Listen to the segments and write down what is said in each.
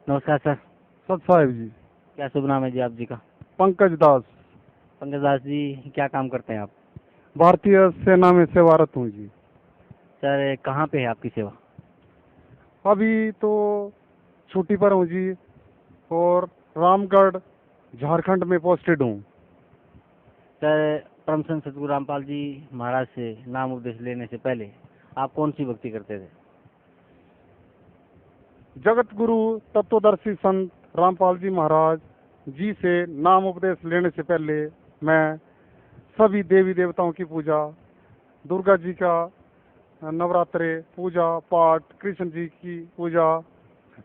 नमस्कार सर। सत साहेब जी। क्या शुभ नाम है जी आप जी का? पंकज दास। पंकज दास जी, क्या काम करते हैं आप? भारतीय सेना में सेवारत हूँ जी। सर कहाँ पे है आपकी सेवा? अभी तो छुट्टी पर हूँ जी, और रामगढ़ झारखंड में पोस्टेड हूँ। सर परम संत सतगुरु रामपाल जी महाराज से नाम उपदेश लेने से पहले आप कौन सी भक्ति करते थे? जगत गुरु तत्वदर्शी संत रामपाल जी महाराज जी से नाम उपदेश लेने से पहले मैं सभी देवी देवताओं की पूजा, दुर्गा जी का नवरात्रे पूजा पाठ, कृष्ण जी की पूजा,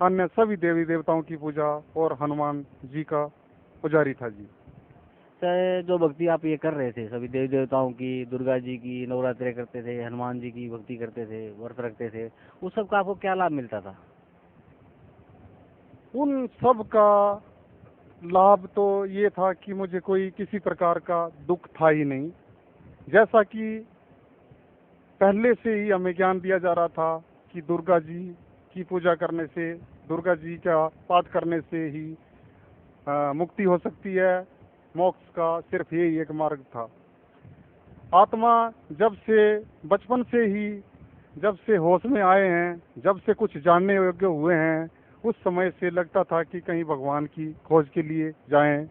अन्य सभी देवी देवताओं की पूजा और हनुमान जी का पुजारी था जी। सर जो भक्ति आप ये कर रहे थे, सभी देवी देवताओं की, दुर्गा जी की, नवरात्रे करते थे, हनुमान जी की भक्ति करते थे, व्रत रखते थे, उस सब का आपको क्या लाभ मिलता था? उन सब का लाभ तो ये था कि मुझे कोई किसी प्रकार का दुख था ही नहीं। जैसा कि पहले से ही हमें ज्ञान दिया जा रहा था कि दुर्गा जी की पूजा करने से, दुर्गा जी का पाठ करने से ही मुक्ति हो सकती है। मोक्ष का सिर्फ यही एक मार्ग था। आत्मा जब से बचपन से ही, जब से होश में आए हैं, जब से कुछ जानने योग्य हुए हैं, उस समय से लगता था कि कहीं भगवान की खोज के लिए जाएं।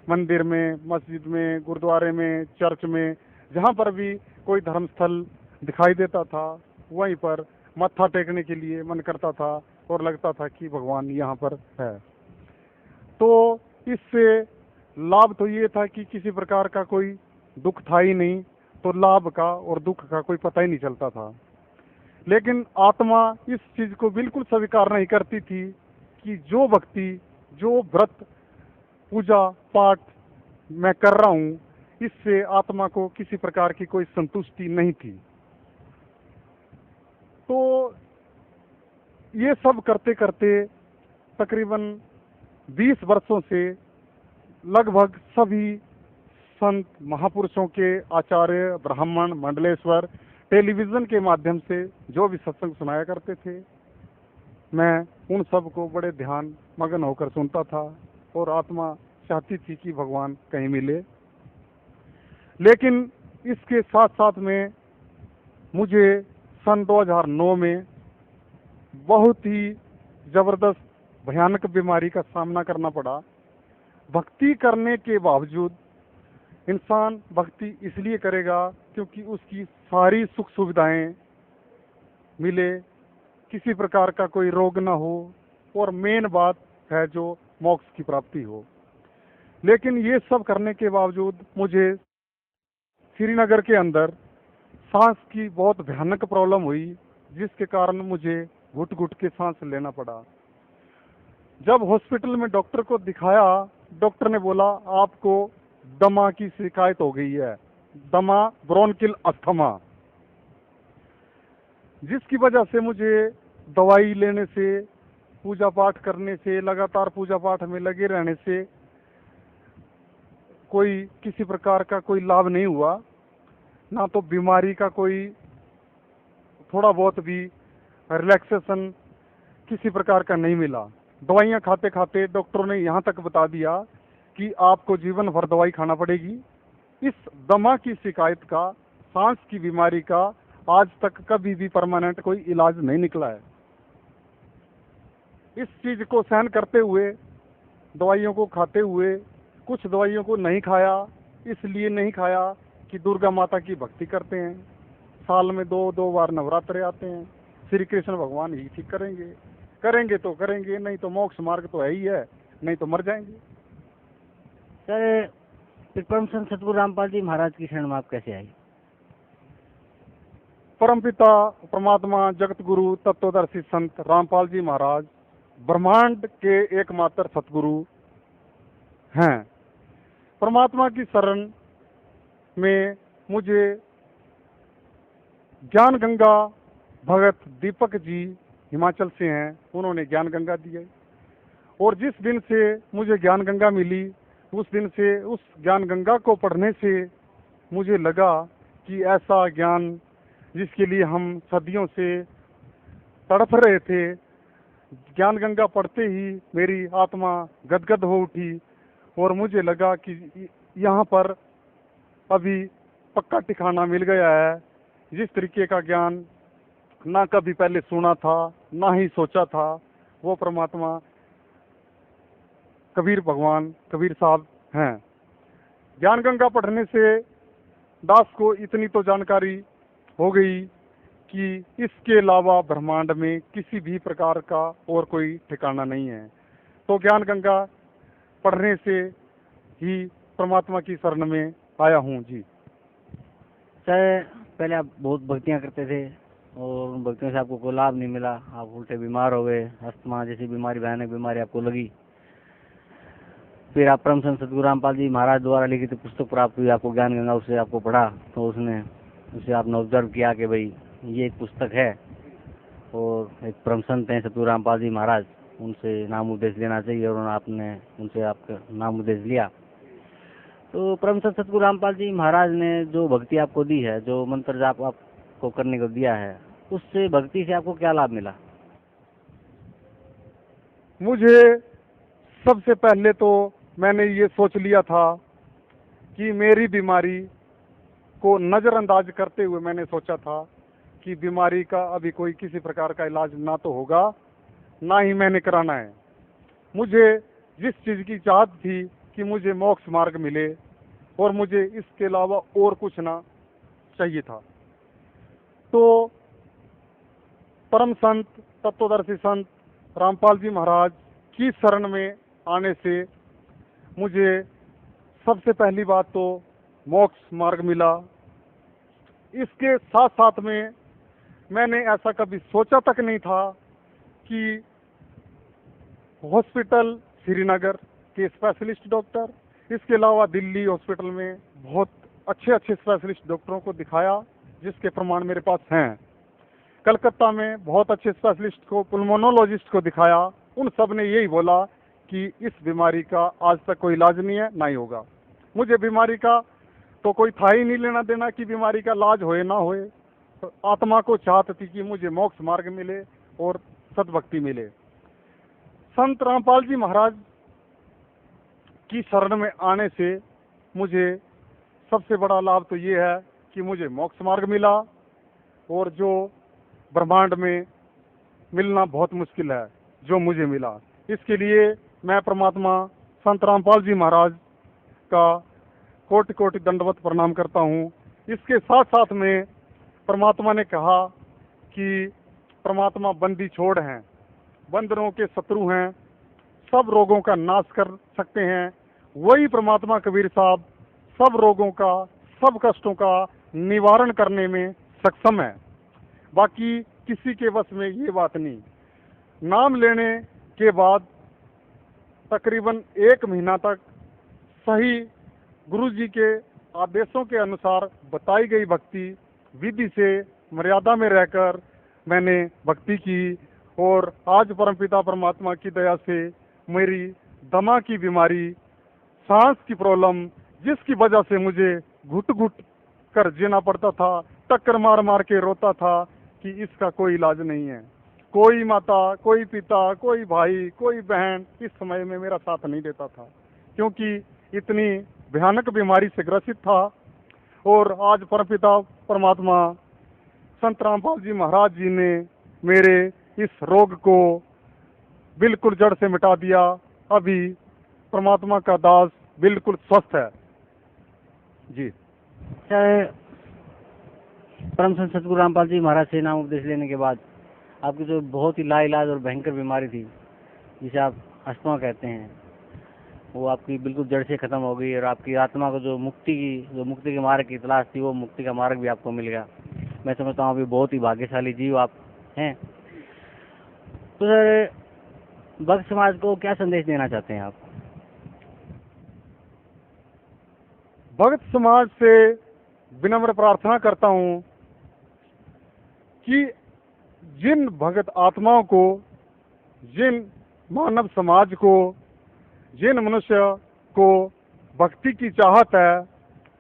मंदिर में, मस्जिद में, गुरुद्वारे में, चर्च में, जहाँ पर भी कोई धर्मस्थल दिखाई देता था वहीं पर मत्था टेकने के लिए मन करता था और लगता था कि भगवान यहाँ पर है। तो इससे लाभ तो ये था कि किसी प्रकार का कोई दुख था ही नहीं, तो लाभ का और दुख का कोई पता ही नहीं चलता था। लेकिन आत्मा इस चीज को बिल्कुल स्वीकार नहीं करती थी कि जो भक्ति, जो व्रत, पूजा पाठ मैं कर रहा हूँ, इससे आत्मा को किसी प्रकार की कोई संतुष्टि नहीं थी। तो ये सब करते करते तकरीबन 20 वर्षों से लगभग सभी संत महापुरुषों के आचार्य, ब्राह्मण, मंडलेश्वर टेलीविजन के माध्यम से जो भी सत्संग सुनाया करते थे, मैं उन सब को बड़े ध्यान मगन होकर सुनता था और आत्मा चाहती थी कि भगवान कहीं मिले। लेकिन इसके साथ साथ में मुझे सन 2009 में बहुत ही जबरदस्त भयानक बीमारी का सामना करना पड़ा। भक्ति करने के बावजूद इंसान भक्ति इसलिए करेगा क्योंकि उसकी सारी सुख सुविधाएं मिले, किसी प्रकार का कोई रोग न हो, और मेन बात है जो मोक्ष की प्राप्ति हो। लेकिन ये सब करने के बावजूद मुझे श्रीनगर के अंदर सांस की बहुत भयानक प्रॉब्लम हुई, जिसके कारण मुझे घुट घुट के सांस लेना पड़ा। जब हॉस्पिटल में डॉक्टर को दिखाया, डॉक्टर ने बोला आपको दमा की शिकायत हो गई है, दमा, ब्रोंकिल अस्थमा, जिसकी वजह से मुझे दवाई लेने से, पूजा पाठ करने से, लगातार पूजा पाठ में लगे रहने से कोई किसी प्रकार का कोई लाभ नहीं हुआ, ना तो बीमारी का कोई थोड़ा बहुत भी रिलैक्सेशन किसी प्रकार का नहीं मिला। दवाइयाँ खाते खाते डॉक्टरों ने यहाँ तक बता दिया कि आपको जीवन भर दवाई खाना पड़ेगी। इस दमा की शिकायत का, सांस की बीमारी का आज तक कभी भी परमानेंट कोई इलाज नहीं निकला है। इस चीज को सहन करते हुए, दवाइयों को खाते हुए, कुछ दवाइयों को नहीं खाया, इसलिए नहीं खाया कि दुर्गा माता की भक्ति करते हैं, साल में दो बार नवरात्रे आते हैं, श्री कृष्ण भगवान ही ठीक करेंगे, करेंगे तो करेंगे, नहीं तो मोक्ष मार्ग तो है ही है, नहीं तो मर जाएंगे। सर फिर परम संत सतगुरु रामपाल जी महाराज की शरण में आप कैसे आए? परमपिता परमात्मा जगत गुरु तत्वदर्शी संत रामपाल जी महाराज ब्रह्मांड के एकमात्र सतगुरु हैं। परमात्मा की शरण में मुझे ज्ञान गंगा भगत दीपक जी हिमाचल से हैं, उन्होंने ज्ञान गंगा दी है। और जिस दिन से मुझे ज्ञान गंगा मिली, उस दिन से, उस ज्ञान गंगा को पढ़ने से मुझे लगा कि ऐसा ज्ञान जिसके लिए हम सदियों से तड़प रहे थे, ज्ञान गंगा पढ़ते ही मेरी आत्मा गदगद हो उठी और मुझे लगा कि यहाँ पर अभी पक्का ठिकाना मिल गया है। जिस तरीके का ज्ञान ना कभी पहले सुना था ना ही सोचा था, वो परमात्मा कबीर भगवान कबीर साहब हैं। ज्ञान गंगा पढ़ने से दास को इतनी तो जानकारी हो गई कि इसके अलावा ब्रह्मांड में किसी भी प्रकार का और कोई ठिकाना नहीं है। तो ज्ञान गंगा पढ़ने से ही परमात्मा की शरण में आया हूँ जी। सर, पहले आप बहुत भक्तियाँ करते थे और उन भक्तियों से आपको कोई लाभ नहीं मिला, आप उल्टे बीमार हो गए, अस्थमा जैसी बीमारी, भयानक बीमारी आपको लगी। फिर आप परम संत सतगुरु रामपाल जी महाराज द्वारा लिखित पुस्तक प्राप्त हुई आपको ज्ञान गंगा, उससे आपको पढ़ा तो उसे आपने ऑब्जर्व किया कि भाई ये एक पुस्तक है और एक परम संत हैं सतगुरु रामपाल जी महाराज, उनसे नाम उपदेश लेना चाहिए, और आपने उनसे आपका नाम उपदेश लिया। तो परम संत सतगुरु रामपाल जी महाराज ने जो भक्ति आपको दी है, जो मंत्र जाप आपको करने को दिया है, उससे भक्ति से आपको क्या लाभ मिला? मुझे सबसे पहले तो मैंने ये सोच लिया था कि मेरी बीमारी को नज़रअंदाज करते हुए मैंने सोचा था कि बीमारी का अभी कोई किसी प्रकार का इलाज ना तो होगा, ना ही मैंने कराना है। मुझे जिस चीज़ की चाहत थी कि मुझे मोक्ष मार्ग मिले और मुझे इसके अलावा और कुछ ना चाहिए था। तो परम संत तत्वदर्शी संत रामपाल जी महाराज की शरण में आने से मुझे सबसे पहली बात तो मोक्ष मार्ग मिला। इसके साथ साथ में मैंने ऐसा कभी सोचा तक नहीं था कि हॉस्पिटल श्रीनगर के स्पेशलिस्ट डॉक्टर, इसके अलावा दिल्ली हॉस्पिटल में बहुत अच्छे अच्छे स्पेशलिस्ट डॉक्टरों को दिखाया, जिसके प्रमाण मेरे पास हैं। कलकत्ता में बहुत अच्छे स्पेशलिस्ट को, पुल्मोनोलॉजिस्ट को दिखाया, उन सब ने यही बोला कि इस बीमारी का आज तक कोई इलाज नहीं है, ना ही होगा। मुझे बीमारी का तो कोई था ही नहीं लेना देना कि बीमारी का इलाज होए ना होए। तो आत्मा को चाहत थी कि मुझे मोक्ष मार्ग मिले और सद्भक्ति मिले। संत रामपाल जी महाराज की शरण में आने से मुझे सबसे बड़ा लाभ तो ये है कि मुझे मोक्ष मार्ग मिला, और जो ब्रह्मांड में मिलना बहुत मुश्किल है, जो मुझे मिला। इसके लिए मैं परमात्मा संत रामपाल जी महाराज का कोटि कोटि दंडवत प्रणाम करता हूँ। इसके साथ साथ में परमात्मा ने कहा कि परमात्मा बंदी छोड़ हैं, बंदरों के शत्रु हैं, सब रोगों का नाश कर सकते हैं। वही परमात्मा कबीर साहब सब रोगों का, सब कष्टों का निवारण करने में सक्षम है। बाकी किसी के वश में ये बात नहीं। नाम लेने के बाद तकरीबन 1 महीना तक सही गुरु जी के आदेशों के अनुसार बताई गई भक्ति विधि से मर्यादा में रहकर मैंने भक्ति की, और आज परमपिता परमात्मा की दया से मेरी दमा की बीमारी, सांस की प्रॉब्लम, जिसकी वजह से मुझे घुट घुट कर जीना पड़ता था, टक्कर मार मार के रोता था कि इसका कोई इलाज नहीं है। कोई माता, कोई पिता, कोई भाई, कोई बहन इस समय में मेरा साथ नहीं देता था, क्योंकि इतनी भयानक बीमारी से ग्रसित था। और आज परमपिता परमात्मा संत रामपाल जी महाराज जी ने मेरे इस रोग को बिल्कुल जड़ से मिटा दिया। अभी परमात्मा का दास बिल्कुल स्वस्थ है जी। सर, परम संत सतगुरु रामपाल जी महाराज से नाम उपदेश लेने के बाद आपकी जो बहुत ही लाइलाज और भयंकर बीमारी थी, जिसे आप अस्थमा कहते हैं, वो आपकी बिल्कुल जड़ से खत्म हो गई, और आपकी आत्मा को जो मुक्ति के मार्ग की तलाश थी, वो मुक्ति का मार्ग भी आपको मिल गया। मैं समझता हूँ अभी बहुत ही भाग्यशाली जीव आप हैं। तो सर, भक्त समाज को क्या संदेश देना चाहते हैं आप? भक्त समाज से विनम्र प्रार्थना करता हूँ कि जिन भगत आत्माओं को, जिन मानव समाज को, जिन मनुष्य को भक्ति की चाहत है,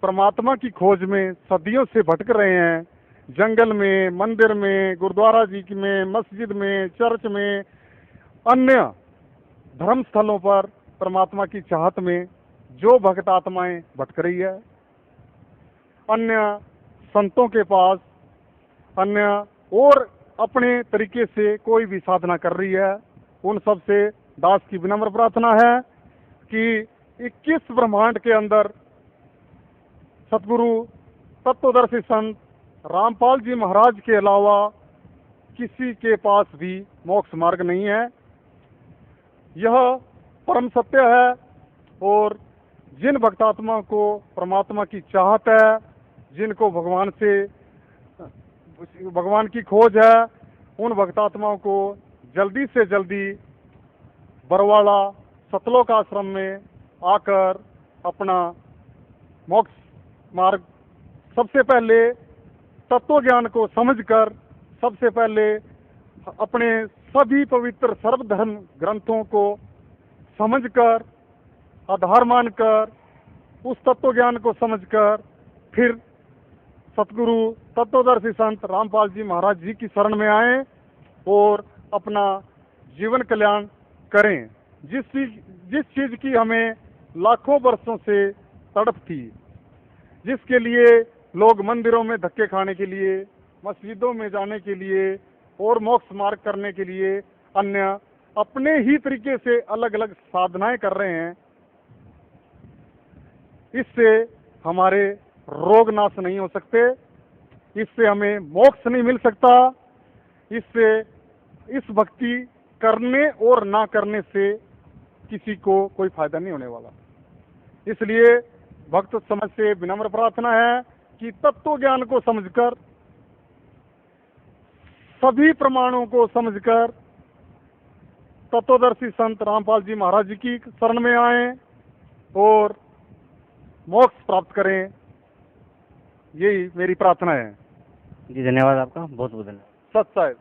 परमात्मा की खोज में सदियों से भटक रहे हैं, जंगल में, मंदिर में, गुरुद्वारा जी में, मस्जिद में, चर्च में, अन्य धर्म स्थलों पर परमात्मा की चाहत में जो भक्त आत्माएं भटक रही है, अन्य संतों के पास अन्य और अपने तरीके से कोई भी साधना कर रही है, उन सब से दास की विनम्र प्रार्थना है कि 21 ब्रह्मांड के अंदर सतगुरु तत्वदर्शी संत रामपाल जी महाराज के अलावा किसी के पास भी मोक्ष मार्ग नहीं है। यह परम सत्य है और जिन भक्तात्मा को परमात्मा की चाहत है, जिनको भगवान की खोज है, उन भक्तात्माओं को जल्दी से जल्दी बरवाड़ा सतलोक आश्रम में आकर अपना मोक्ष मार्ग सबसे पहले तत्व ज्ञान को समझकर, सबसे पहले अपने सभी पवित्र सर्वधर्म ग्रंथों को समझकर, आधार मानकर, उस तत्व ज्ञान को समझकर फिर सतगुरु तत्वदर्शी संत रामपाल जी महाराज जी की शरण में आएं और अपना जीवन कल्याण करें। जिस चीज की हमें लाखों वर्षों से तड़प थी, जिसके लिए लोग मंदिरों में धक्के खाने के लिए, मस्जिदों में जाने के लिए और मोक्ष मार्ग करने के लिए अन्य अपने ही तरीके से अलग अलग साधनाएं कर रहे हैं, इससे हमारे रोग नाश नहीं हो सकते, इससे हमें मोक्ष नहीं मिल सकता, इससे इस भक्ति करने और ना करने से किसी को कोई फायदा नहीं होने वाला। इसलिए भक्त समझ से विनम्र प्रार्थना है कि तत्व ज्ञान को समझकर, सभी प्रमाणों को समझकर तत्वदर्शी संत रामपाल जी महाराज जी की शरण में आएं और मोक्ष प्राप्त करें। यही मेरी प्रार्थना है। जी धन्यवाद आपका, बहुत बहुत धन्यवाद। सत साहेब।